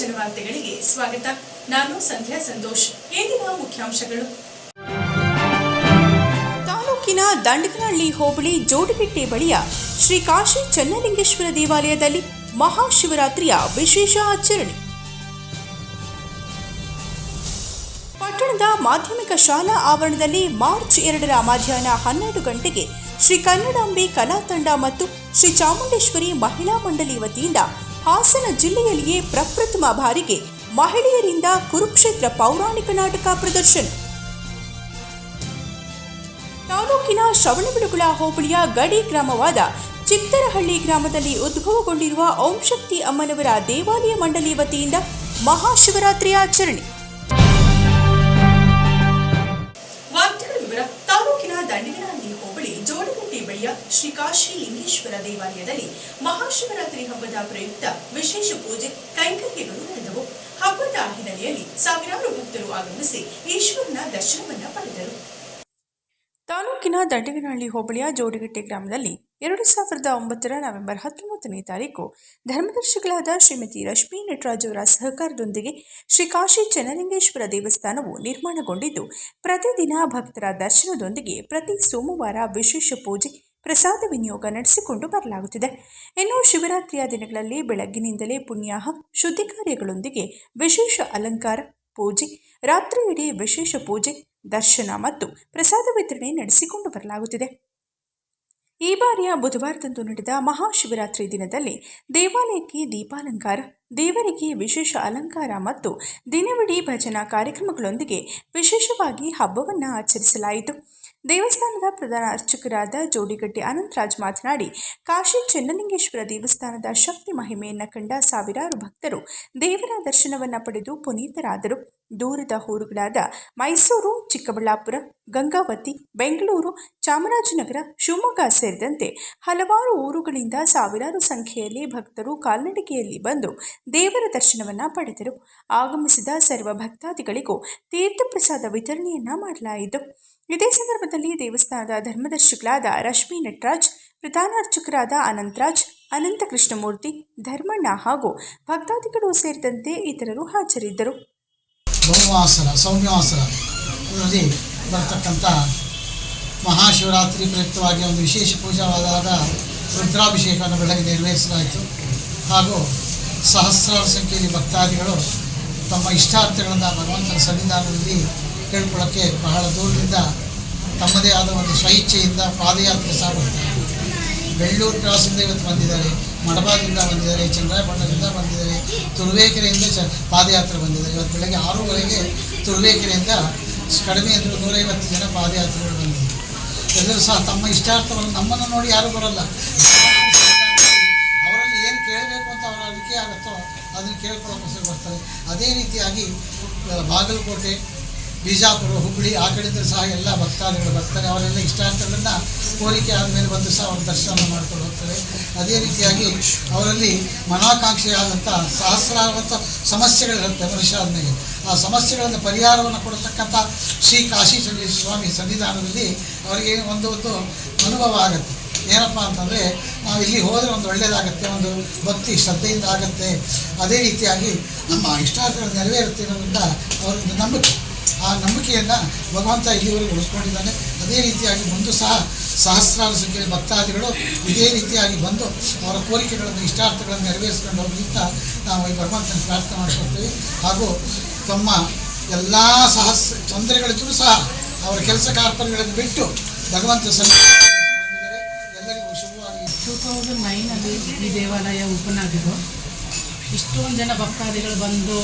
ಜನವಾರ್ತೆಗಳಿಗೆ ಸ್ವಾಗತ. ನಾನು ಸಂಧ್ಯಾ ಸಂತೋಷ್. ಇಂದಿನ ಮುಖ್ಯಾಂಶಗಳು. ತಾಲೂಕಿನ ದಂಡಗನಹಳ್ಳಿ ಹೋಬಳಿ ಜೋಡಿಗೆಟ್ಟೆ ಬಳಿಯ ಶ್ರೀ ಕಾಶಿ ಚೆನ್ನಲಿಂಗೇಶ್ವರ ದೇವಾಲಯದಲ್ಲಿ ಮಹಾಶಿವರಾತ್ರಿಯ ವಿಶೇಷ ಆಚರಣೆ. ಪಟ್ಟಣದ ಮಾಧ್ಯಮಿಕ ಶಾಲಾ ಆವರಣದಲ್ಲಿ ಮಾರ್ಚ್ 2ರ ಮಧ್ಯಾಹ್ನ 12 ಗಂಟೆಗೆ ಶ್ರೀ ಕನ್ನಡಾಂಬೆ ಕಲಾ ತಂಡ ಮತ್ತು ಶ್ರೀ ಚಾಮುಂಡೇಶ್ವರಿ ಮಹಿಳಾ ಮಂಡಳಿ ವತಿಯಿಂದ ಹಾಸನ ಜಿಲ್ಲೆಯಲ್ಲಿಯೇ ಪ್ರಪ್ರಥಮ ಬಾರಿಗೆ ಮಹಿಳೆಯರಿಂದ ಕುರುಕ್ಷೇತ್ರ ಪೌರಾಣಿಕ ನಾಟಕ ಪ್ರದರ್ಶನ. ತಾಲೂಕಿನ ಶ್ರವಣಬೆಳಗೊಳ ಹೋಬಳಿಯ ಗಡಿ ಗ್ರಾಮವಾದ ಚಿತ್ತರಹಳ್ಳಿ ಗ್ರಾಮದಲ್ಲಿ ಉದ್ಭವಗೊಂಡಿರುವ ಓಂ ಶಕ್ತಿ ಅಮ್ಮನವರ ದೇವಾಲಯ ಮಂಡಳಿ ವತಿಯಿಂದ ಮಹಾಶಿವರಾತ್ರಿ ಆಚರಣೆ. ತಾಲೂಕಿನ ದಂಡಗನಹಳ್ಳಿ ಹೋಬಳಿ ಜೋಡಿಗೆಟ್ಟೆ ಬಳಿಯ ಶ್ರೀ ಕಾಶಿ ಲಿಂಗೇಶ್ವರ ದೇವಾಲಯದಲ್ಲಿ ಮಹಾಶಿವರಾತ್ರಿ ಹಬ್ಬದ ಪ್ರಯುಕ್ತ ವಿಶೇಷ ಪೂಜೆ ಕೈಂಕರ್ಯಗಳು ನಡೆದವು. ಹಬ್ಬದ ಹಿನ್ನೆಲೆಯಲ್ಲಿ ಸಾವಿರಾರು ಭಕ್ತರು ಆಗಮಿಸಿ ಈಶ್ವರನ ದರ್ಶನವನ್ನ ಪಡೆದರು. ತಾಲೂಕಿನ ದಂಡಗನಹಳ್ಳಿ ಹೋಬಳಿಯ ಜೋಡಿಗೆಟ್ಟೆ ಗ್ರಾಮದಲ್ಲಿ 2009 ನವೆಂಬರ್ 19ನೇ ತಾರೀಕು ಧರ್ಮದರ್ಶಿಗಳಾದ ಶ್ರೀಮತಿ ರಶ್ಮಿ ನಟರಾಜ್ ಅವರ ಸಹಕಾರದೊಂದಿಗೆ ಶ್ರೀ ಕಾಶಿ ಚೆನ್ನಲಿಂಗೇಶ್ವರ ದೇವಸ್ಥಾನವು ನಿರ್ಮಾಣಗೊಂಡಿದ್ದು, ಪ್ರತಿದಿನ ಭಕ್ತರ ದರ್ಶನದೊಂದಿಗೆ ಪ್ರತಿ ಸೋಮವಾರ ವಿಶೇಷ ಪೂಜೆ ಪ್ರಸಾದ ವಿನಿಯೋಗ ನಡೆಸಿಕೊಂಡು ಬರಲಾಗುತ್ತಿದೆ. ಇನ್ನು ಶಿವರಾತ್ರಿಯ ದಿನಗಳಲ್ಲಿ ಬೆಳಗ್ಗಿನಿಂದಲೇ ಪುಣ್ಯಾಹ ಶುದ್ಧಿ ಕಾರ್ಯಗಳೊಂದಿಗೆ ವಿಶೇಷ ಅಲಂಕಾರ, ಪೂಜೆ, ರಾತ್ರಿಯಿಡೀ ವಿಶೇಷ ಪೂಜೆ, ದರ್ಶನ ಮತ್ತು ಪ್ರಸಾದ ವಿತರಣೆ ನಡೆಸಿಕೊಂಡು ಬರಲಾಗುತ್ತಿದೆ. ಈ ಬಾರಿಯ ಬುಧವಾರದಂದು ನಡೆದ ಮಹಾಶಿವರಾತ್ರಿ ದಿನದಲ್ಲಿ ದೇವಾಲಯಕ್ಕೆ ದೀಪಾಲಂಕಾರ, ದೇವರಿಗೆ ವಿಶೇಷ ಅಲಂಕಾರ ಮತ್ತು ದಿನವಿಡೀ ಭಜನಾ ಕಾರ್ಯಕ್ರಮಗಳೊಂದಿಗೆ ವಿಶೇಷವಾಗಿ ಹಬ್ಬವನ್ನು ಆಚರಿಸಲಾಯಿತು. ದೇವಸ್ಥಾನದ ಪ್ರಧಾನ ಅರ್ಚಕರಾದ ಜೋಡಿಗಟ್ಟೆ ಅನಂತರಾಜ್ ಮಾತನಾಡಿ, ಕಾಶಿ ಚೆನ್ನಲಿಂಗೇಶ್ವರ ದೇವಸ್ಥಾನದ ಶಕ್ತಿ ಮಹಿಮೆಯನ್ನು ಕಂಡ ಸಾವಿರಾರು ಭಕ್ತರು ದೇವರ ದರ್ಶನವನ್ನು ಪಡೆದು ಪುನೀತರಾದರು. ದೂರದ ಊರುಗಳಾದ ಮೈಸೂರು, ಚಿಕ್ಕಬಳ್ಳಾಪುರ, ಗಂಗಾವತಿ, ಬೆಂಗಳೂರು, ಚಾಮರಾಜನಗರ, ಶಿವಮೊಗ್ಗ ಸೇರಿದಂತೆ ಹಲವಾರು ಊರುಗಳಿಂದ ಸಾವಿರಾರು ಸಂಖ್ಯೆಯಲ್ಲಿ ಭಕ್ತರು ಕಾಲ್ನಡಿಗೆಯಲ್ಲಿ ಬಂದು ದೇವರ ದರ್ಶನವನ್ನು ಪಡೆದರು. ಆಗಮಿಸಿದ ಸರ್ವ ಭಕ್ತಾದಿಗಳಿಗೂ ತೀರ್ಥ ಪ್ರಸಾದ ವಿತರಣೆಯನ್ನ ಮಾಡಲಾಯಿತು. ಇದೇ ಸಂದರ್ಭದಲ್ಲಿ ದೇವಸ್ಥಾನದ ಧರ್ಮದರ್ಶಿಗಳಾದ ರಶ್ಮಿ ನಟರಾಜ್, ಪ್ರಧಾನ ಅರ್ಚಕರಾದ ಅನಂತರಾಜ್, ಅನಂತ ಕೃಷ್ಣಮೂರ್ತಿ, ಧರ್ಮಣ್ಣ ಹಾಗೂ ಭಕ್ತಾದಿಗಳು ಸೇರಿದಂತೆ ಇತರರು ಹಾಜರಿದ್ದರು. ಸೌಮ್ಯವಾಸರಲ್ಲಿ ಬರತಕ್ಕಂಥ ಮಹಾಶಿವರಾತ್ರಿ ಪ್ರಯುಕ್ತವಾಗಿ ಒಂದು ವಿಶೇಷ ಪೂಜಾವಾದ ರುದ್ರಾಭಿಷೇಕವನ್ನು ಬೆಳಗ್ಗೆ ನೆರವೇರಿಸಲಾಯಿತು. ಹಾಗೂ ಸಹಸ್ರಾರು ಸಂಖ್ಯೆಯಲ್ಲಿ ಭಕ್ತಾದಿಗಳು ತಮ್ಮ ಇಷ್ಟಾರ್ಥಗಳನ್ನು ಭಗವಂತನ ಸನ್ನಿಧಾನದಲ್ಲಿ ಹೇಳ್ಕೊಳ್ಳೋಕ್ಕೆ ಬಹಳ ದೂರದಿಂದ ತಮ್ಮದೇ ಆದ ಒಂದು ಸ್ವಇಚ್ಛೆಯಿಂದ ಪಾದಯಾತ್ರೆ ಸಾಗುತ್ತಾರೆ. ಬೆಳ್ಳೂರು ಕ್ರಾಸಿಂದ ಇವತ್ತು ಬಂದಿದ್ದಾರೆ, ಮಡಬಾದಿಂದ ಬಂದಿದ್ದಾರೆ, ಚಂದ್ರಾಯಪಟ್ಟಣದಿಂದ ಬಂದಿದ್ದಾರೆ, ತುರುವೇಕೆರೆಯಿಂದ ಪಾದಯಾತ್ರೆ ಬಂದಿದ್ದಾರೆ. ಇವತ್ತು ಬೆಳಗ್ಗೆ 6:30ಗೆ ತುರುವೇಕೆರೆಯಿಂದ ಕಡಿಮೆ ಅಂದರೆ 150 ಜನ ಪಾದಯಾತ್ರೆಗಳು ಬಂದಿದ್ದಾರೆ. ಎಲ್ಲರೂ ಸಹ ತಮ್ಮ ಇಷ್ಟಾರ್ಥವನ್ನು ನಮ್ಮನ್ನು ನೋಡಿ ಯಾರೂ ಬರೋಲ್ಲ, ಅವರಲ್ಲಿ ಏನು ಕೇಳಬೇಕು ಅಂತ ಅವರ ಅರಿಕೆ ಆಗುತ್ತೋ ಅದನ್ನು ಕೇಳ್ಕೊಳ್ಳೋಕ್ಕೋಸ್ಕರ ಬರ್ತಾರೆ. ಅದೇ ರೀತಿಯಾಗಿ ಬಾಗಲಕೋಟೆ, ಬಿಜಾಪುರ, ಹುಬ್ಬಳ್ಳಿ ಆ ಕಡೆಯಿಂದ ಸಹ ಎಲ್ಲ ಭಕ್ತಾದಿಗಳು ಬರ್ತಾರೆ. ಅವರೆಲ್ಲ ಇಷ್ಟಾರ್ಥಗಳನ್ನು ಕೋರಿಕೆ ಆದಮೇಲೆ ಬಂದು ಸಹ ಅವರು ದರ್ಶನ ಮಾಡ್ಕೊಂಡು ಹೋಗ್ತಾರೆ. ಅದೇ ರೀತಿಯಾಗಿ ಅವರಲ್ಲಿ ಮನಾಕಾಂಕ್ಷೆಯಾದಂಥ ಸಹಸ್ರಾರಂಥ ಸಮಸ್ಯೆಗಳಿರುತ್ತೆ ಮನುಷ್ಯ ಆದಮೇಲೆ. ಆ ಸಮಸ್ಯೆಗಳನ್ನು ಪರಿಹಾರವನ್ನು ಕೊಡತಕ್ಕಂಥ ಶ್ರೀ ಕಾಶಿ ಸ್ವಾಮಿ ಸನ್ನಿಧಾನದಲ್ಲಿ ಅವರಿಗೆ ಒಂದು ಅನುಭವ ಆಗುತ್ತೆ. ಏನಪ್ಪ ಅಂತಂದರೆ ನಾವು ಇಲ್ಲಿ ಹೋದರೆ ಒಂದು ಒಳ್ಳೆಯದಾಗತ್ತೆ, ಒಂದು ಭಕ್ತಿ ಶ್ರದ್ಧೆಯಿಂದ ಆಗುತ್ತೆ. ಅದೇ ರೀತಿಯಾಗಿ ನಮ್ಮ ಇಷ್ಟಾರ್ಥಗಳು ನೆರವೇರುತ್ತೆ ಅನ್ನೋದ್ರಿಂದ ಅವರೊಂದು ನಂಬಿಕೆ, ಆ ನಂಬಿಕೆಯನ್ನು ಭಗವಂತ ಇಲ್ಲಿವರೆಗೂ ಉಳಿಸ್ಕೊಂಡಿದ್ದಾನೆ. ಅದೇ ರೀತಿಯಾಗಿ ಮುಂದೆ ಸಹ ಸಹಸ್ರಾರು ಸಂಖ್ಯೆಯ ಭಕ್ತಾದಿಗಳು ಇದೇ ರೀತಿಯಾಗಿ ಬಂದು ಅವರ ಕೋರಿಕೆಗಳನ್ನು ಇಷ್ಟಾರ್ಥಗಳನ್ನು ನೆರವೇರಿಸ್ಕೊಂಡು ಹೋಗೋದ್ರಿಂದ ನಾವು ಈ ಭಗವಂತನ ಪ್ರಾರ್ಥನೆ ಮಾಡ್ಕೊಳ್ತೀವಿ. ಹಾಗೂ ತಮ್ಮ ಎಲ್ಲ ತೊಂದರೆಗಳಿದ್ದರೂ ಸಹ ಅವರ ಕೆಲಸ ಕಾರ್ಪಣ್ಯಗಳನ್ನು ಬಿಟ್ಟು ಭಗವಂತ ಬಂದಿದ್ದಾರೆ. ಎಲ್ಲರಿಗೂ ಶುಭವಾಗಿ. 2009 ಈ ದೇವಾಲಯ ಓಪನ್ ಆಗಿದ್ದು ಇಷ್ಟೊಂದು ಜನ ಭಕ್ತಾದಿಗಳು ಬಂದು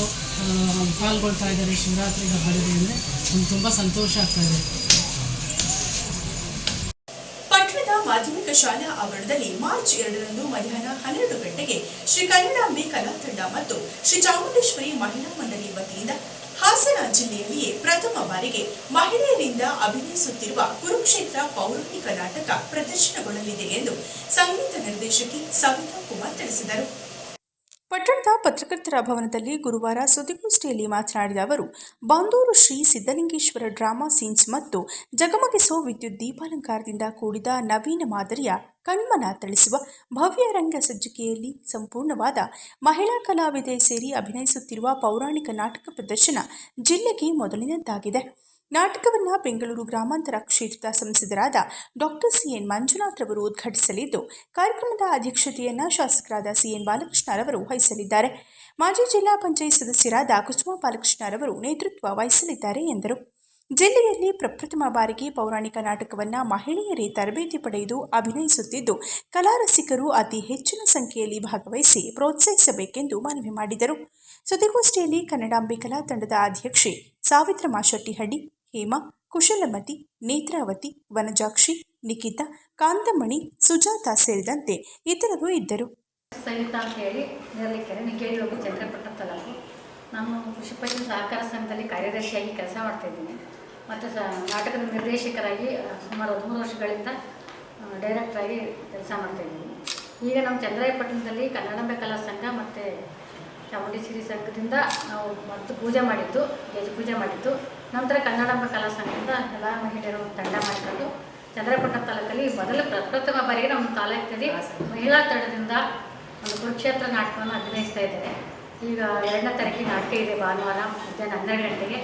ಪಾಲ್ಗೊಳ್ತಾ ಇದ್ದಾರೆ ಶಿವರಾತ್ರಿ ಹಬ್ಬದಲ್ಲಿ ಅಂದರೆ ತುಂಬ ಸಂತೋಷ ಆಗ್ತಾ ಇದೆ. ಪಟ್ಟಣದ ಮಾಧ್ಯಮಿಕ ಶಾಲಾ ಆವರಣದಲ್ಲಿ ಮಾರ್ಚ್ 2ರಂದು ಮಧ್ಯಾಹ್ನ 12 ಗಂಟೆಗೆ ಶ್ರೀ ಕನ್ನಡಾಂಬೆ ಕಲಾ ತಂಡ ಮತ್ತು ಶ್ರೀ ಚಾಮುಂಡೇಶ್ವರಿ ಮಹಿಳಾ ಮಂಡಳಿ ವತಿಯಿಂದ ಹಾಸನ ಜಿಲ್ಲೆಯಲ್ಲಿಯೇ ಪ್ರಥಮ ಬಾರಿಗೆ ಮಹಿಳೆಯರಿಂದ ಅಭಿನಯಿಸುತ್ತಿರುವ ಕುರುಕ್ಷೇತ್ರ ಪೌರಾಣಿಕ ನಾಟಕ ಪ್ರದರ್ಶನಗೊಳ್ಳಲಿದೆ ಎಂದು ಸಂಗೀತ ನಿರ್ದೇಶಕಿ ಸವಿತಾ ಕುಮಾರ್ ತಿಳಿಸಿದರು. ಪಟ್ಟಣದ ಪತ್ರಕರ್ತರ ಭವನದಲ್ಲಿ ಗುರುವಾರ ಸುದ್ದಿಗೋಷ್ಠಿಯಲ್ಲಿ ಮಾತನಾಡಿದ ಅವರು, ಬಾಂದೂರು ಶ್ರೀ ಸಿದ್ಧಲಿಂಗೇಶ್ವರ ಡ್ರಾಮಾ ಸೀನ್ಸ್ ಮತ್ತು ಜಗಮಗಿಸೋ ವಿದ್ಯುತ್ ದೀಪಾಲಂಕಾರದಿಂದ ಕೂಡಿದ ನವೀನ ಮಾದರಿಯ ಕಣ್ಮನ ಥಳಿಸುವ ಭವ್ಯ ರಂಗ ಸಜ್ಜಿಕೆಯಲ್ಲಿ ಸಂಪೂರ್ಣವಾದ ಮಹಿಳಾ ಕಲಾವಿದೆ ಸೇರಿ ಅಭಿನಯಿಸುತ್ತಿರುವ ಪೌರಾಣಿಕ ನಾಟಕ ಪ್ರದರ್ಶನ ಜಿಲ್ಲೆಗೆ ಮೊದಲಿನದ್ದಾಗಿದೆ. ನಾಟಕವನ್ನು ಬೆಂಗಳೂರು ಗ್ರಾಮಾಂತರ ಕ್ಷೇತ್ರದ ಸಂಸದರಾದ ಡಾಕ್ಟರ್ ಸಿಎನ್ ಮಂಜುನಾಥ್ ರವರು ಉದ್ಘಾಟಿಸಲಿದ್ದು, ಕಾರ್ಯಕ್ರಮದ ಅಧ್ಯಕ್ಷತೆಯನ್ನು ಶಾಸಕರಾದ ಸಿಎನ್ ಬಾಲಕೃಷ್ಣರವರು ವಹಿಸಲಿದ್ದಾರೆ. ಮಾಜಿ ಜಿಲ್ಲಾ ಪಂಚಾಯತ್ ಸದಸ್ಯರಾದ ಕುಸುಮಾ ಬಾಲಕೃಷ್ಣರವರು ನೇತೃತ್ವ ವಹಿಸಲಿದ್ದಾರೆ ಎಂದರು. ಜಿಲ್ಲೆಯಲ್ಲಿ ಪ್ರಪ್ರಥಮ ಬಾರಿಗೆ ಪೌರಾಣಿಕ ನಾಟಕವನ್ನು ಮಹಿಳೆಯರೇ ತರಬೇತಿ ಪಡೆದು ಅಭಿನಯಿಸುತ್ತಿದ್ದು, ಕಲಾರಸಿಕರು ಅತಿ ಹೆಚ್ಚಿನ ಸಂಖ್ಯೆಯಲ್ಲಿ ಭಾಗವಹಿಸಿ ಪ್ರೋತ್ಸಾಹಿಸಬೇಕೆಂದು ಮನವಿ ಮಾಡಿದರು. ಸುದ್ದಿಗೋಷ್ಠಿಯಲ್ಲಿ ಕನ್ನಡಾಂಬೆ ಕಲಾ ತಂಡದ ಅಧ್ಯಕ್ಷೆ ಸಾವಿತ್ರಮ್ಮ ಶೆಟ್ಟಿಹಳ್ಳಿ, ಹೇಮಾ, ಕುಶಲಮತಿ, ನೇತ್ರಾವತಿ, ವನಜಾಕ್ಷಿ, ನಿಖಿತಾ, ಕಾಂತಮಣಿ, ಸುಜಾತ ಸೇರಿದಂತೆ ಇತರರು ಇದ್ದರು. ಸವಿತಾ ಅಂತ ಹೇಳಿ ನೇರಲಿಕೆರೆ ನಿಗೇರಿ ಹೋಗಿ ಚಂದ್ರಪಟ್ಟಣ ತಾಲೂಕು. ನಾನು ಕೃಷಿ ಪತ್ತಿನ ಸಹಕಾರ ಸಂಘದಲ್ಲಿ ಕಾರ್ಯದರ್ಶಿಯಾಗಿ ಕೆಲಸ ಮಾಡ್ತಾಯಿದ್ದೀನಿ ಮತ್ತು ನಾಟಕದ ನಿರ್ದೇಶಕರಾಗಿ ಸುಮಾರು 13 ವರ್ಷಗಳಿಂದ ಡೈರೆಕ್ಟ್ರಾಗಿ ಕೆಲಸ ಮಾಡ್ತಾಯಿದ್ದೀನಿ. ಈಗ ನಮ್ಮ ಚಂದ್ರಾಯಪಟ್ಟಣದಲ್ಲಿ ಕನ್ನಡಾಂಬೆ ಕಲಾ ಸಂಘ ಮತ್ತು ಚಾಮುಂಡೇಶ್ವರಿ ಸಂಘದಿಂದ ನಾವು ಮತ್ತು ಪೂಜೆ ಮಾಡಿದ್ದು, ಗೆಜ ಪೂಜೆ ಮಾಡಿದ್ದು. ನಂತರ ಕನ್ನಡಾಂಬೆ ಕಲಾ ಸಂಘದಿಂದ ಎಲ್ಲ ಮಹಿಳೆಯರು ತಂಡ ಮಾಡಿಕೊಂಡು ಚಂದ್ರಾಯಪಟ್ಟಣ ತಾಲೂಕಲ್ಲಿ ಮೊದಲು ಪ್ರಪ್ರಥಮ ಬಾರಿಗೆ ನಮ್ಮ ತಾಲೂಕಿನಲ್ಲಿ ಮಹಿಳಾ ತಂಡದಿಂದ ಒಂದು ಕುರುಕ್ಷೇತ್ರ ನಾಟಕವನ್ನು ಅಭಿನಯಿಸ್ತಾ ಇದ್ದಾರೆ. ಈಗ 2ನೇ ತಾರೀಕಿಗೆ ನಾಟಕ ಇದೆ, ಭಾನುವಾರ ಮಧ್ಯಾಹ್ನ 12 ಗಂಟೆಗೆ.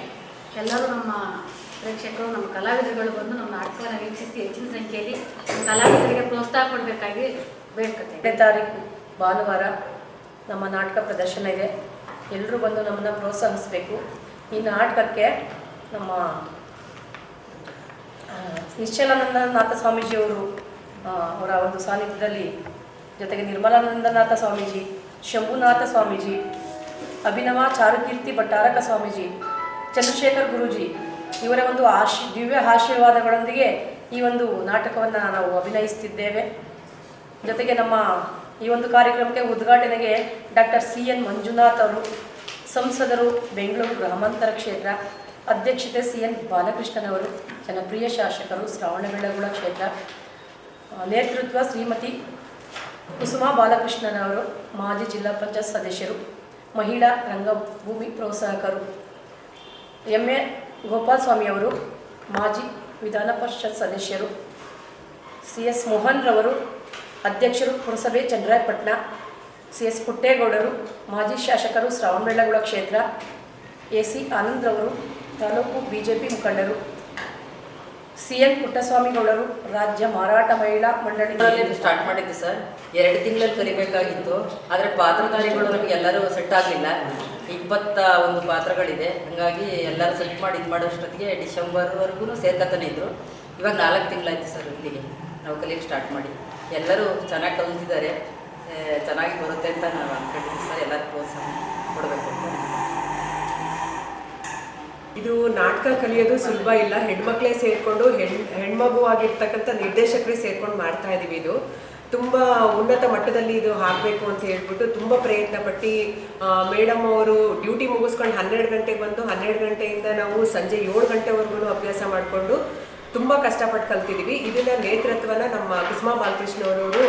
ಎಲ್ಲರೂ ನಮ್ಮ ಪ್ರೇಕ್ಷಕರು, ನಮ್ಮ ಕಲಾವಿದರುಗಳು ಬಂದು ನಮ್ಮ ನಾಟಕವನ್ನು ವೀಕ್ಷಿಸಿ ಹೆಚ್ಚಿನ ಸಂಖ್ಯೆಯಲ್ಲಿ ಕಲಾವಿದರಿಗೆ ಪ್ರೋತ್ಸಾಹ ಕೊಡಬೇಕಾಗಿ ಬೇಡ್ಕೊತೇವೆ. 2ನೇ ತಾರೀಕು ಭಾನುವಾರ ನಮ್ಮ ನಾಟಕ ಪ್ರದರ್ಶನ ಇದೆ. ಎಲ್ಲರೂ ಬಂದು ನಮ್ಮನ್ನು ಪ್ರೋತ್ಸಾಹಿಸಬೇಕು. ಈ ನಾಟಕಕ್ಕೆ ನಮ್ಮ ನಿಶ್ಚಲಾನಂದನಾಥ ಸ್ವಾಮೀಜಿಯವರು ಅವರ ಒಂದು ಸಾನ್ನಿಧ್ಯದಲ್ಲಿ, ಜೊತೆಗೆ ನಿರ್ಮಲಾನಂದನಾಥ ಸ್ವಾಮೀಜಿ, ಶಂಭುನಾಥ ಸ್ವಾಮೀಜಿ, ಅಭಿನವ ಚಾರುಕೀರ್ತಿ ಭಟ್ಟಾರಕ ಸ್ವಾಮೀಜಿ, ಚಂದ್ರಶೇಖರ್ ಗುರೂಜಿ ಇವರ ಒಂದು ದಿವ್ಯ ಆಶೀರ್ವಾದಗಳೊಂದಿಗೆ ಈ ಒಂದು ನಾಟಕವನ್ನು ನಾವು ಅಭಿನಯಿಸುತ್ತಿದ್ದೇವೆ. ಜೊತೆಗೆ ನಮ್ಮ ಈ ಒಂದು ಕಾರ್ಯಕ್ರಮಕ್ಕೆ ಉದ್ಘಾಟನೆಗೆ ಡಾಕ್ಟರ್ ಸಿಎನ್ ಮಂಜುನಾಥ್ ಅವರು, ಸಂಸದರು, ಬೆಂಗಳೂರು ಗ್ರಾಮಾಂತರ ಕ್ಷೇತ್ರ, ಅಧ್ಯಕ್ಷತೆ ಸಿಎನ್ ಬಾಲಕೃಷ್ಣನವರು, ಜನಪ್ರಿಯ ಶಾಸಕರು, ಶ್ರವಣಬೆಳಗೊಳ ಕ್ಷೇತ್ರ, ನೇತೃತ್ವ ಶ್ರೀಮತಿ ಕುಸುಮಾ ಬಾಲಕೃಷ್ಣನವರು, ಮಾಜಿ ಜಿಲ್ಲಾ ಪಂಚಾಯತ್ ಸದಸ್ಯರು, ಮಹಿಳಾ ರಂಗಭೂಮಿ ಪ್ರೋತ್ಸಾಹಕರು, ಎಂ.ಎ. ಗೋಪಾಲ್ ಸ್ವಾಮಿಯವರು, ಮಾಜಿ ವಿಧಾನ ಪರಿಷತ್ ಸದಸ್ಯರು, ಸಿ.ಎಸ್. ಮೋಹನ್ ರವರು, ಅಧ್ಯಕ್ಷರು ಪುರಸಭೆ ಚಂದ್ರಾಯಪಟ್ಟಣ, ಸಿ.ಎಸ್. ಪುಟ್ಟೇಗೌಡರು, ಮಾಜಿ ಶಾಸಕರು, ಶ್ರವಣಬೆಳಗೊಳ ಕ್ಷೇತ್ರ, ಎ.ಸಿ. ಆನಂದ್ರವರು, ತಾಲೂಕು ಬಿಜೆಪಿ ಮುಖಂಡರು, ಸಿ.ಎನ್. ಪುಟ್ಟಸ್ವಾಮಿಗೌಡರು, ರಾಜ್ಯ ಮಾರಾಟ ಮಹಿಳಾ ಮಂಡಳಿ ಸ್ಟಾರ್ಟ್ ಮಾಡಿದ್ದೆ ಸರ್. 2 ತಿಂಗಳಲ್ಲಿ ಕರಿಬೇಕಾಗಿತ್ತು. ಆದರೆ ಪಾತ್ರಧಾರಿಗಳು ನಮಗೆ ಎಲ್ಲರೂ ಸೆಟ್ ಆಗಲಿಲ್ಲ. 21 ಪಾತ್ರಗಳಿದೆ. ಹಾಗಾಗಿ ಎಲ್ಲರೂ ಸೆಟ್ ಮಾಡಿ ಇದು ಮಾಡೋಷ್ಟೊತ್ತಿಗೆ ಡಿಸೆಂಬರ್ವರೆಗೂ ಸೇರ್ಕತಾನೆ ಇದ್ದರು. ಇವಾಗ 4 ತಿಂಗಳಾಯ್ತು ಸರ್ ಇಲ್ಲಿಗೆ ನಾವು ಕಲಿಯಕ್ಕೆ ಸ್ಟಾರ್ಟ್ ಮಾಡಿ. ಎಲ್ಲರೂ ಚೆನ್ನಾಗಿ ಕಲಿತಿದ್ದಾರೆ, ಚೆನ್ನಾಗಿ ಬರುತ್ತೆ ಅಂತ ನಾವು ಅಂದ್ಕೊಂಡಿದ್ದೀವಿ ಸರ್. ಎಲ್ಲರೂ ಪ್ರೋತ್ಸಾಹ ಕೊಡಬೇಕು ಅಂತ. ಇದು ನಾಟಕ ಕಲಿಯೋದು ಸುಲಭ ಇಲ್ಲ. ಹೆಣ್ಮಕ್ಳೇ ಸೇರಿಕೊಂಡು ಹೆಣ್ಮಗುವಾಗಿರ್ತಕ್ಕಂಥ ನಿರ್ದೇಶಕರೇ ಸೇರ್ಕೊಂಡು ಮಾಡ್ತಾ ಇದ್ದೀವಿ. ಇದು ತುಂಬ ಉನ್ನತ ಮಟ್ಟದಲ್ಲಿ ಇದು ಆಗಬೇಕು ಅಂತ ಹೇಳ್ಬಿಟ್ಟು ತುಂಬ ಪ್ರಯತ್ನ ಪಟ್ಟು ಮೇಡಮ್ ಅವರು ಡ್ಯೂಟಿ ಮುಗಿಸ್ಕೊಂಡು 12 ಗಂಟೆಗೆ ಬಂದು 12 ಗಂಟೆಯಿಂದ ನಾವು ಸಂಜೆ 7 ಗಂಟೆವರೆಗೂ ಅಭ್ಯಾಸ ಮಾಡಿಕೊಂಡು ತುಂಬ ಕಷ್ಟಪಟ್ಟು ಕಲ್ತಿದ್ದೀವಿ. ಇದನ್ನ ನೇತೃತ್ವನ ನಮ್ಮ ಕುಸುಮಾ ಬಾಲಕೃಷ್ಣವರು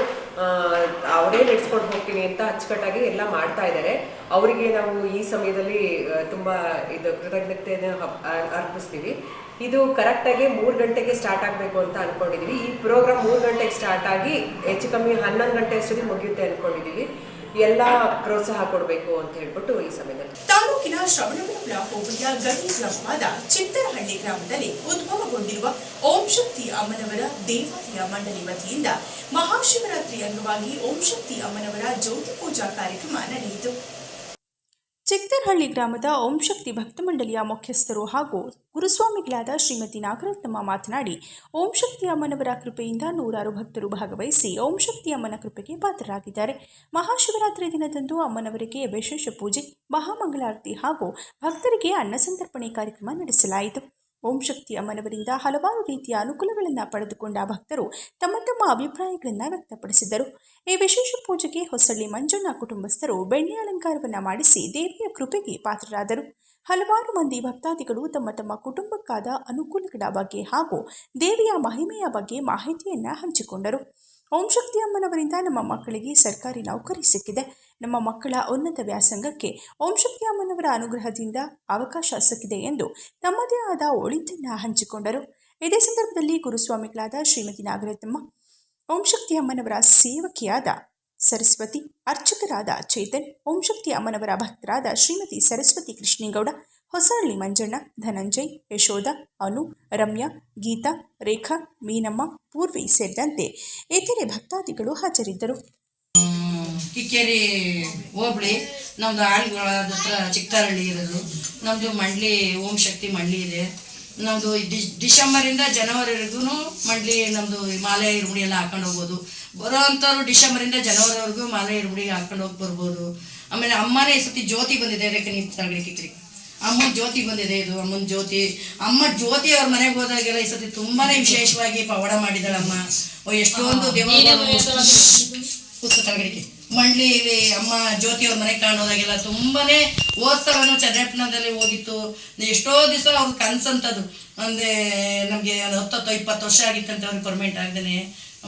ಅವರೇ ನಡೆಸ್ಕೊಂಡು ಹೋಗ್ತೀನಿ ಅಂತ ಅಚ್ಚುಕಟ್ಟಾಗಿ ಎಲ್ಲ ಮಾಡ್ತಾ ಇದ್ದಾರೆ. ಅವರಿಗೆ ನಾವು ಈ ಸಮಯದಲ್ಲಿ ತುಂಬ ಇದು ಕೃತಜ್ಞತೆಯನ್ನು ಅರ್ಪಿಸ್ತೀವಿ. ಇದು ಕರೆಕ್ಟಾಗಿ 3 ಗಂಟೆಗೆ ಸ್ಟಾರ್ಟ್ ಆಗಬೇಕು ಅಂತ ಅಂದ್ಕೊಂಡಿದ್ದೀವಿ. ಈ ಪ್ರೋಗ್ರಾಮ್ 3 ಗಂಟೆಗೆ ಸ್ಟಾರ್ಟ್ ಆಗಿ ಹೆಚ್ಚು ಕಮ್ಮಿ 11 ಗಂಟೆ ಅಷ್ಟೊತ್ತಿಗೆ ಮುಗಿಯುತ್ತೆ ಅಂದ್ಕೊಂಡಿದ್ದೀವಿ. ಎಲ್ಲ ಪ್ರೋತ್ಸಾಹ ಕೊಡಬೇಕು ಅಂತ ಹೇಳ್ಬಿಟ್ಟು ಈ ಸಮಯದಲ್ಲಿ ತಾಲೂಕಿನ ಶ್ರವಣಬೆಳಗೊಳ ಹೋಬಳಿಯ ಗಡಿ ಗ್ರಾಮವಾದ ಚಿತ್ತರಹಳ್ಳಿ ಗ್ರಾಮದಲ್ಲಿ ಉದ್ಭವಗೊಂಡಿರುವ ಓಂ ಶಕ್ತಿ ಅಮ್ಮನವರ ದೇವಾಲಯ ಮಂಡಳಿ ವತಿಯಿಂದ ಮಹಾಶಿವರಾತ್ರಿ ಅಂಗವಾಗಿ ಓಂ ಶಕ್ತಿ ಅಮ್ಮನವರ ಜ್ಯೋತಿ ಪೂಜಾ ಕಾರ್ಯಕ್ರಮ ನಡೆಯಿತು. ಚಿತ್ತರಹಳ್ಳಿ ಗ್ರಾಮದ ಓಂ ಶಕ್ತಿ ಭಕ್ತ ಮಂಡಳಿಯ ಮುಖ್ಯಸ್ಥರು ಹಾಗೂ ಗುರುಸ್ವಾಮಿಗಳಾದ ಶ್ರೀಮತಿ ನಾಗರತ್ನಮ್ಮ ಮಾತನಾಡಿ, ಓಂ ಶಕ್ತಿ ಅಮ್ಮನವರ ಕೃಪೆಯಿಂದ ನೂರಾರು ಭಕ್ತರು ಭಾಗವಹಿಸಿ ಓಂ ಶಕ್ತಿ ಅಮ್ಮನ ಕೃಪೆಗೆ ಪಾತ್ರರಾಗಿದ್ದಾರೆ. ಮಹಾಶಿವರಾತ್ರಿ ದಿನದಂದು ಅಮ್ಮನವರಿಗೆ ವಿಶೇಷ ಪೂಜೆ, ಮಹಾಮಂಗಳಾರತಿ ಹಾಗೂ ಭಕ್ತರಿಗೆ ಅನ್ನಸಂತರ್ಪಣೆ ಕಾರ್ಯಕ್ರಮ ನಡೆಸಲಾಯಿತು. ಓಂ ಶಕ್ತಿ ಅಮ್ಮನವರಿಂದ ಹಲವಾರು ರೀತಿಯ ಅನುಕೂಲಗಳನ್ನು ಪಡೆದುಕೊಂಡ ಭಕ್ತರು ತಮ್ಮ ತಮ್ಮ ಅಭಿಪ್ರಾಯಗಳನ್ನು ವ್ಯಕ್ತಪಡಿಸಿದರು. ಈ ವಿಶೇಷ ಪೂಜೆಗೆ ಹೊಸಳ್ಳಿ ಮಂಜಣ್ಣ ಕುಟುಂಬಸ್ಥರು ಬೆಣ್ಣೆ ಅಲಂಕಾರವನ್ನು ಮಾಡಿಸಿ ದೇವಿಯ ಕೃಪೆಗೆ ಪಾತ್ರರಾದರು. ಹಲವಾರು ಮಂದಿ ಭಕ್ತಾದಿಗಳು ತಮ್ಮ ತಮ್ಮ ಕುಟುಂಬಕ್ಕಾದ ಅನುಕೂಲಗಳ ಬಗ್ಗೆ ಹಾಗೂ ದೇವಿಯ ಮಹಿಮೆಯ ಬಗ್ಗೆ ಮಾಹಿತಿಯನ್ನು ಹಂಚಿಕೊಂಡರು. ಓಂ ಶಕ್ತಿ ಅಮ್ಮನವರಿಂದ ನಮ್ಮ ಮಕ್ಕಳಿಗೆ ಸರ್ಕಾರಿ ನೌಕರಿ ಸಿಕ್ಕಿದೆ. ನಮ್ಮ ಮಕ್ಕಳ ಉನ್ನತ ವ್ಯಾಸಂಗಕ್ಕೆ ಓಂ ಶಕ್ತಿ ಅಮ್ಮನವರ ಅನುಗ್ರಹದಿಂದ ಅವಕಾಶ ಸಿಕ್ಕಿದೆ ಎಂದು ತಮ್ಮದೇ ಆದ ಒಳಿತನ್ನು ಹಂಚಿಕೊಂಡರು. ಇದೇ ಸಂದರ್ಭದಲ್ಲಿ ಗುರುಸ್ವಾಮಿಗಳಾದ ಶ್ರೀಮತಿ ನಾಗರತ್ನಮ್ಮ, ಓಂ ಶಕ್ತಿ ಅಮ್ಮನವರ ಸೇವಕಿಯಾದ ಸರಸ್ವತಿ, ಅರ್ಚಕರಾದ ಚೇತನ್, ಓಂ ಶಕ್ತಿ ಅಮ್ಮನವರ ಭಕ್ತರಾದ ಶ್ರೀಮತಿ ಸರಸ್ವತಿ ಕೃಷ್ಣೇಗೌಡ, ಹೊಸಹಳ್ಳಿ ಮಂಜಣ್ಣ, ಧನಂಜಯ್, ಯಶೋಧ, ಅನು, ರಮ್ಯಾ, ಗೀತಾ, ರೇಖಾ, ಮೀನಮ್ಮ, ಪೂರ್ವಿ ಸೇರಿದಂತೆ ಇತರೆ ಭಕ್ತಾದಿಗಳು ಹಾಜರಿದ್ದರು. ಕಿಕ್ಕೇರಿ ಹೋಬಳಿ ನಮ್ಮದು ಆಳುಗಳ ಹತ್ರ ಚಿಕ್ಕತರಹಳ್ಳಿ ಇರೋದು. ನಮ್ಮದು ಮಂಡ್ಲಿ ಓಂ ಶಕ್ತಿ ಮಂಡ್ಲಿ ಇದೆ. ನಮ್ಮದು ಡಿಸೆಂಬರಿಂದ ಜನವರಿವರೆಗೂ ಮಂಡ್ಲಿ ನಮ್ಮದು ಮಾಲೆ ಇರುಮುಡಿ ಎಲ್ಲ ಹಾಕೊಂಡು ಹೋಗ್ಬೋದು. ಬರೋ ಅಂಥವ್ರು ಡಿಸೆಂಬರಿಂದ ಜನವರಿವರೆಗೂ ಮಾಲೆ ಇರುಮುಡಿ ಹಾಕೊಂಡು ಹೋಗಿ ಬರ್ಬೋದು. ಆಮೇಲೆ ಅಮ್ಮನೇ ಈ ಸತಿ ಜ್ಯೋತಿ ಬಂದಿದೆ. ರೇಖೆ ನೀವು ತಗಡಿ ಕಿಕ್ಕರಿ ಅಮ್ಮನ ಜ್ಯೋತಿ ಬಂದಿದೆ. ಇದು ಅಮ್ಮನ ಜ್ಯೋತಿ. ಅಮ್ಮ ಜ್ಯೋತಿ ಅವ್ರ ಮನೆಗೆ ಹೋದಾಗೆಲ್ಲ ಈ ಸತಿ ತುಂಬಾ ವಿಶೇಷವಾಗಿ ಪವಾಡ ಮಾಡಿದಾಳಮ್ಮ. ಎಷ್ಟೊಂದು ದೇವರ ತಗಡಿಕೆ ಮಂಡ್ಲಿಲಿ ಅಮ್ಮ ಜ್ಯೋತಿ ಅವ್ರ ಮನೆಗೆ ಕಾಣೋದಾಗೆಲ್ಲ ತುಂಬಾನೇ ಓದ್ಸಲನು ಚನ್ನಪಟ್ಟಣದಲ್ಲಿ ಹೋಗಿತ್ತು. ಎಷ್ಟೋ ದಿವಸ ಅವ್ರ ಕನ್ಸಂತದ್ದು ಅಂದರೆ ನಮಗೆ 10-20 ವರ್ಷ ಆಗಿತ್ತಂತೆ ಅವ್ರಿಗೆ ಪರ್ಮನೆಂಟ್ ಆಗದೇನೆ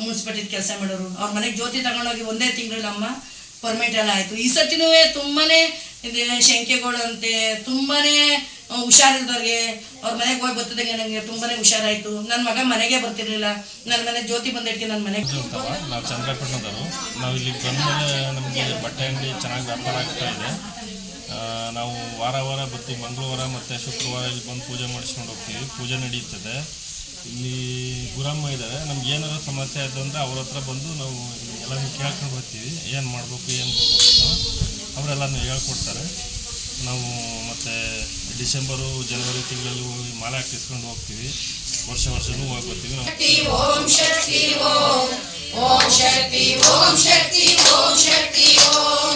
ಮುನ್ಸಿಪಾಲ್ಟಿದ ಕೆಲಸ ಮಾಡೋರು. ಅವ್ರ ಮನೆಗೆ ಜ್ಯೋತಿ ತಗೊಂಡೋಗಿ 1 ತಿಂಗಳಲ್ಲಿ ಅಮ್ಮ ಪರ್ಮನೆಂಟ್ ಎಲ್ಲ ಆಯಿತು. ಈ ಸತಿನೂ ತುಂಬಾನೇ ಇದೆ ಶಂಕೆಗಳಂತೆ ತುಂಬಾನೇ ಹುಷಾರಿದ್ದವ್ರಿಗೆ ಅವ್ರ ಮನೆಗೆ ಹೋಗಿ ಬರ್ತದಂಗೆ ನನಗೆ ತುಂಬಾನೇ ಹುಷಾರಾಯಿತು. ನನ್ನ ಮಗ ಮನೆಗೆ ಬರ್ತಿರ್ಲಿಲ್ಲ. ನನ್ನ ಮನೆ ಜ್ಯೋತಿ ಬಂದಿಡ್ತಿ ನನ್ನ ಮನೆಗೆ. ನಾವು ಚಂದ್ರಪಟ್ಟಣದವರು. ನಾವು ಇಲ್ಲಿ ಬಂದಮೇಲೆ ನಮಗೆ ಬಟ್ಟೆ ಅಂಗಡಿ ಚೆನ್ನಾಗಿ ವ್ಯಾಪಾರ ಆಗ್ತಾ ಇದೆ. ನಾವು ವಾರ ಬರ್ತೀವಿ. ಮಂಗಳವಾರ ಮತ್ತು ಶುಕ್ರವಾರ ಇಲ್ಲಿ ಬಂದು ಪೂಜೆ ಮಾಡಿಸ್ಕೊಂಡು ಹೋಗ್ತೀವಿ. ಪೂಜೆ ನಡೀತದೆ. ಇಲ್ಲಿ ಗುರಮ್ಮ ಇದ್ದಾರೆ. ನಮ್ಗೆ ಏನಾದರೂ ಸಮಸ್ಯೆ ಆಯಿತು ಅಂದರೆ ಅವ್ರ ಹತ್ರ ಬಂದು ನಾವು ಎಲ್ಲನೂ ಕೇಳ್ಕೊಂಡು ಬರ್ತೀವಿ. ಏನು ಮಾಡಬೇಕು ಏನು ಮಾಡಬೇಕು ಅವರೆಲ್ಲನೂ ಹೇಳ್ಕೊಡ್ತಾರೆ. ನಾವು ಮತ್ತು ಡಿಸೆಂಬರು ಜನವರಿ ತಿಂಗಳಲ್ಲಿ ಹೋಗಿ ಮಾಲೆ ಹಾಕಿಸ್ಕೊಂಡು ಹೋಗ್ತೀವಿ. ವರ್ಷನೂ ಹೋಗಿ ಬರ್ತೀವಿ ನಾವು. ಓಂ ಶಕ್ತಿ ಓಂ ಓಂ ಶಕ್ತಿ ಓಂ ಶಕ್ತಿ ಓಂ ಶಕ್ತಿ ಓಂ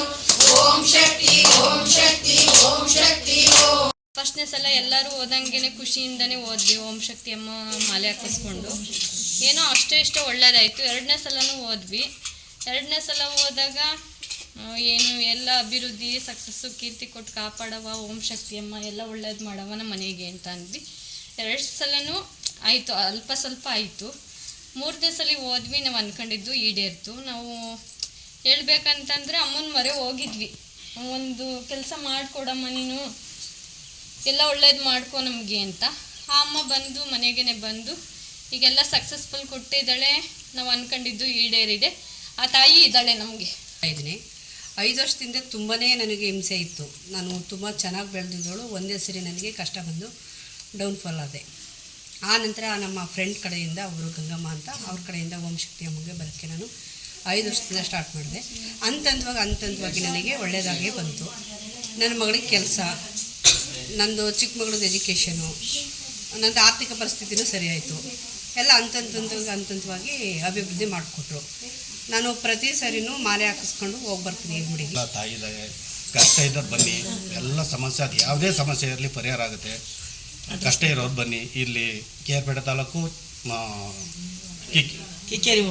ಓಂ ಶಕ್ತಿ ಓಂ ಶಕ್ತಿ ಓಂ ಶಕ್ತಿ ಓಂ. ಫಸ್ಟ್ನೇ ಸಲ ಎಲ್ಲರೂ ಓದಂಗೆ ಖುಷಿಯಿಂದನೇ ಓದ್ವಿ. ಓಂ ಶಕ್ತಿ ಅಮ್ಮ ಮಾಲೆ ಹಾಕಿಸ್ಕೊಂಡು ಏನೋ ಅಷ್ಟೇ ಒಳ್ಳೇದಾಯಿತು. 2ನೇ ಸಲನೂ ಓದ್ವಿ. 2ನೇ ಸಲ ಹೋದಾಗ ಏನು ಎಲ್ಲ ಅಭಿವೃದ್ಧಿ ಸಕ್ಸಸ್ಸು ಕೀರ್ತಿ ಕೊಟ್ಟು ಕಾಪಾಡವ ಓಂ ಶಕ್ತಿ ಅಮ್ಮ ಎಲ್ಲ ಒಳ್ಳೇದು ಮಾಡವ ನಮ್ಮ ಮನೆಗೆ ಅಂತ ಅಂದ್ವಿ. 2 ಸಲನೂ ಆಯಿತು, ಅಲ್ಪ ಸ್ವಲ್ಪ ಆಯಿತು. 3ನೇ ಸಲ ಹೋದ್ವಿ. ನಾವು ಅಂದ್ಕೊಂಡಿದ್ದು ಈಡೇರ್ತು. ನಾವು ಹೇಳ್ಬೇಕಂತಂದರೆ ಅಮ್ಮನ ಮೊರೆ ಹೋಗಿದ್ವಿ. ಒಂದು ಕೆಲಸ ಮಾಡಿಕೊಡಮ್ಮ ನೀನು, ಎಲ್ಲ ಒಳ್ಳೇದು ಮಾಡ್ಕೊ ನಮಗೆ ಅಂತ. ಆ ಅಮ್ಮ ಬಂದು ಮನೆಗೇ ಬಂದು ಈಗೆಲ್ಲ ಸಕ್ಸಸ್ಫುಲ್ ಕೊಟ್ಟಿದ್ದಾಳೆ. ನಾವು ಅಂದ್ಕೊಂಡಿದ್ದು ಈಡೇರಿದೆ. ಆ ತಾಯಿ ಇದ್ದಾಳೆ ನಮಗೆ. ಇದ್ದೀನಿ 5 ವರ್ಷದಿಂದ ತುಂಬಾ ನನಗೆ ಹಿಂಸೆ ಇತ್ತು. ನಾನು ತುಂಬ ಚೆನ್ನಾಗಿ ಬೆಳೆದಿದ್ದಳು. ಒಂದೇ ಸರಿ ನನಗೆ ಕಷ್ಟ ಬಂದು ಡೌನ್ಫಾಲ್ ಆದೆ. ಆ ನಂತರ ನಮ್ಮ ಫ್ರೆಂಡ್ ಕಡೆಯಿಂದ ಅವರು ಗಂಗಮ್ಮ ಅಂತ ಅವ್ರ ಕಡೆಯಿಂದ ಓಂ ಶಕ್ತಿ ಅಮ್ಮಗೆ ಬರೋಕ್ಕೆ ನಾನು 5 ವರ್ಷದಿಂದ ಸ್ಟಾರ್ಟ್ ಮಾಡಿದೆ. ಹಂತವಾಗಿ ನನಗೆ ಒಳ್ಳೆಯದಾಗೇ ಬಂತು. ನನ್ನ ಮಗಳಿಗೆ ಕೆಲಸ, ನಂದು ಚಿಕ್ಕ ಮಗಳದ್ದು ಎಜುಕೇಷನು, ನಂದು ಆರ್ಥಿಕ ಪರಿಸ್ಥಿತಿನೂ ಸರಿಯಾಯಿತು. ಎಲ್ಲ ಹಂತವಾಗಿ ಅಭಿವೃದ್ಧಿ ಮಾಡಿಕೊಟ್ರು. ನಾನು ಪ್ರತಿ ಸರಿನೂ ಮಾಲೆ ಹಾಕಿಸ್ಕೊಂಡು ಹೋಗಿ ಬರ್ತೀನಿ ಗುಡಿಗೆ. ತಾಯಿದಾಗೆ ಕಷ್ಟ ಇದ್ದವ್ರು ಬನ್ನಿ. ಎಲ್ಲ ಸಮಸ್ಯೆ, ಅದು ಯಾವುದೇ ಸಮಸ್ಯೆ ಇರಲಿ ಪರಿಹಾರ ಆಗುತ್ತೆ. ಕಷ್ಟ ಇರೋರು ಬನ್ನಿ. ಇಲ್ಲಿ ಕೇರ್ಪೇಟೆ ತಾಲೂಕು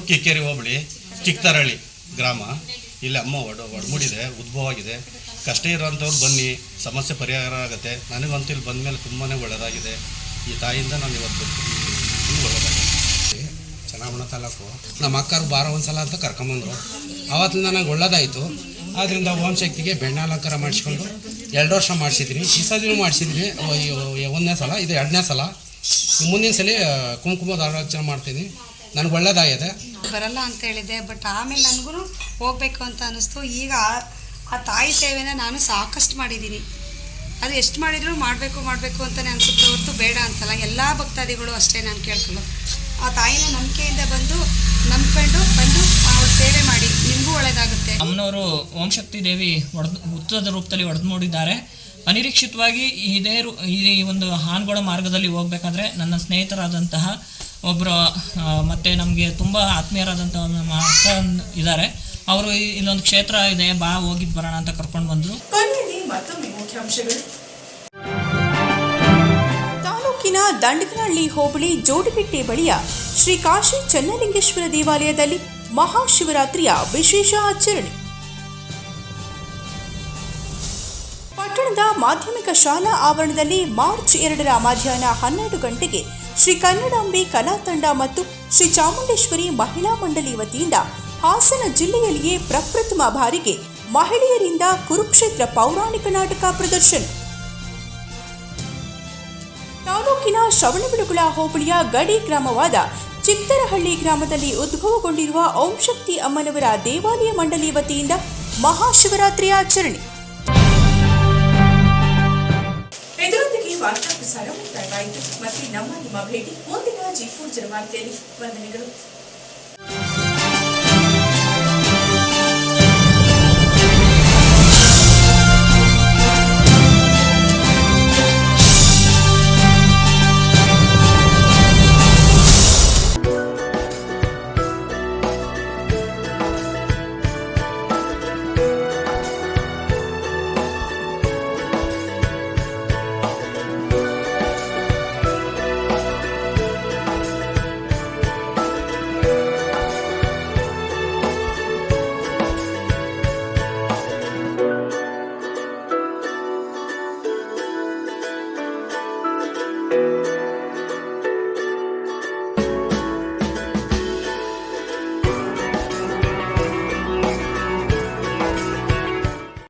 ಕಿಕ್ಕೇರಿ ಹೋಬಳಿ ಚಿಕ್ಕತರಹಳ್ಳಿ ಗ್ರಾಮ. ಇಲ್ಲಿ ಅಮ್ಮ ಒಡಮೂಡಿದೆ, ಉದ್ಭವ ಆಗಿದೆ. ಕಷ್ಟ ಇರೋವಂಥವ್ರು ಬನ್ನಿ, ಸಮಸ್ಯೆ ಪರಿಹಾರ ಆಗುತ್ತೆ. ನನಗಂತೂ ಇಲ್ಲಿ ಬಂದ ಮೇಲೆ ತುಂಬಾ ಒಳ್ಳೆಯದಾಗಿದೆ. ಈ ತಾಯಿಯಿಂದ ನಾನು ಇವತ್ತು ಒಳ್ಳೆಯದಾಗಿದೆ. ಚನ್ನಪಟ್ಟಣ ತಾಲೂಕು ನಮ್ಮ ಅಕ್ಕರು ಬಾರ ಒಂದ್ಸಲ ಅಂತ ಕರ್ಕೊಂಬಂದರು. ಆವತ್ತಿಂದ ನನಗೆ ಒಳ್ಳೆದಾಯಿತು. ಆದ್ದರಿಂದ ಓಂ ಶಕ್ತಿಗೆ ಬೆಣ್ಣೆ ಅಲಂಕಾರ ಮಾಡಿಸ್ಕೊಂಡು 2 ವರ್ಷ ಮಾಡಿಸಿದ್ದೀನಿ. ಈ ಸಲನೂ ಮಾಡಿಸಿದ್ದೀನಿ. 1ನೇ ಸಲ, ಇದು 2ನೇ ಸಲ. ಮುಂದಿನ ಸಲ ಕುಂಕುಮದ ಆರಾಧನೆ ಮಾಡ್ತೀನಿ. ನನಗೆ ಒಳ್ಳೆಯದಾಗಿದೆ. ಬರಲ್ಲ ಅಂತ ಹೇಳಿದೆ, ಬಟ್ ಆಮೇಲೆ ನನಗೂ ಹೋಗಬೇಕು ಅಂತ ಅನ್ನಿಸ್ತು. ಈಗ ಆ ತಾಯಿ ಸೇವೆನ ನಾನು ಸಾಕಷ್ಟು ಮಾಡಿದ್ದೀನಿ. ಅದು ಎಷ್ಟು ಮಾಡಿದರೂ ಮಾಡಬೇಕು ಅಂತಲೇ ಅನಿಸುತ್ತೆ ಹೊರತು ಬೇಡ ಅಂತಲ್ಲ. ಎಲ್ಲ ಭಕ್ತಾದಿಗಳು ಅಷ್ಟೇ ನಾನು ಕೇಳ್ಕೊಳ್ಳೋದು. ಆ ತಾಯಿನ ನಂಬಿಕೆಯಿಂದ ನಂಬ್ಕೊಂಡು ಅವಳ ಸೇವೆ ಮಾಡಿ, ನಿಮಗೂ ಒಳ್ಳೆಯದಾಗುತ್ತೆ. ಅಮ್ಮನವರು ಓಂ ಶಕ್ತಿ ದೇವಿ ಉತ್ತರದ ರೂಪದಲ್ಲಿ ಹೊಡೆದು ನೋಡಿದ್ದಾರೆ. ಅನಿರೀಕ್ಷಿತವಾಗಿ ಈ ಒಂದು ಹಾನ್ಗೋಳ ಮಾರ್ಗದಲ್ಲಿ ಹೋಗ್ಬೇಕಾದ್ರೆ ನನ್ನ ಸ್ನೇಹಿತರಾದಂತಹ ಒಬ್ಬರು ಮತ್ತು ನಮಗೆ ತುಂಬ ಆತ್ಮೀಯರಾದಂಥ ನಮ್ಮ ಅಕ್ಕ ಇದ್ದಾರೆ. ಅವರು ಇಲ್ಲೊಂದು ಕ್ಷೇತ್ರ ಇದೆ, ಬಾ ಹೋಗಿದ್ದು ಬರೋಣ ಅಂತ ಕರ್ಕೊಂಡು ಬಂದರು. ಕೊನೆಯಲ್ಲಿ ಮತ್ತೊಮ್ಮೆ ಮುಖ್ಯಾಂಶಗಳು. ತಾಲೂಕಿನ ದಂಡಕನಹಳ್ಳಿ ಹೋಬಳಿ ಜೋಡಗಟ್ಟೆ ಬಳಿಯ ಶ್ರೀ ಕಾಶಿ ಚನ್ನಲಿಂಗೇಶ್ವರ ದೇವಾಲಯದಲ್ಲಿ ಮಹಾಶಿವರಾತ್ರಿಯ ವಿಶೇಷ ಆಚರಣೆ. ಪಟ್ಟಣದ ಮಾಧ್ಯಮಿಕ ಶಾಲಾ ಆವರಣದಲ್ಲಿ ಮಾರ್ಚ್ 2 ಮಧ್ಯಾಹ್ನ 12 ಗಂಟೆಗೆ ಶ್ರೀ ಕನ್ನಡಾಂಬೆ ಕಲಾ ತಂಡ ಮತ್ತು ಶ್ರೀ ಚಾಮುಂಡೇಶ್ವರಿ ಮಹಿಳಾ ಮಂಡಳಿ ವತಿಯಿಂದ ಹಾಸನ ಜಿಲ್ಲೆಯಲ್ಲಿಯೇ ಪ್ರಪ್ರಥಮ ಬಾರಿಗೆ ಮಹಿಳೆಯರಿಂದ ಕುರುಕ್ಷೇತ್ರ ಪೌರಾಣಿಕ ನಾಟಕ ಪ್ರದರ್ಶನ. ತಾಲೂಕಿನ ಶ್ರವಣಬೆಳಗೊಳ ಹೋಬಳಿಯ ಗಡಿ ಗ್ರಾಮವಾದ ಚಿತ್ತರಹಳ್ಳಿ ಗ್ರಾಮದಲ್ಲಿ ಉದ್ಭವಗೊಂಡಿರುವ ಓಂ ಶಕ್ತಿ ಅಮ್ಮನವರ ದೇವಾಲಯ ಮಂಡಳಿ ವತಿಯಿಂದ ಮಹಾಶಿವರಾತ್ರಿ ಆಚರಣೆ. ಇದರೊಂದಿಗೆ ವಾರ್ತಾ ಪ್ರಸಾರ ಮುಕ್ತಾಯವಾಯಿತು. ಮತ್ತೆ ನಿಮ್ಮ ಭೇಟಿ ಮುಂದಿನ G4 ಜನವಾರ್ತೆಯಲ್ಲಿ. ವಂದನೆಗಳು.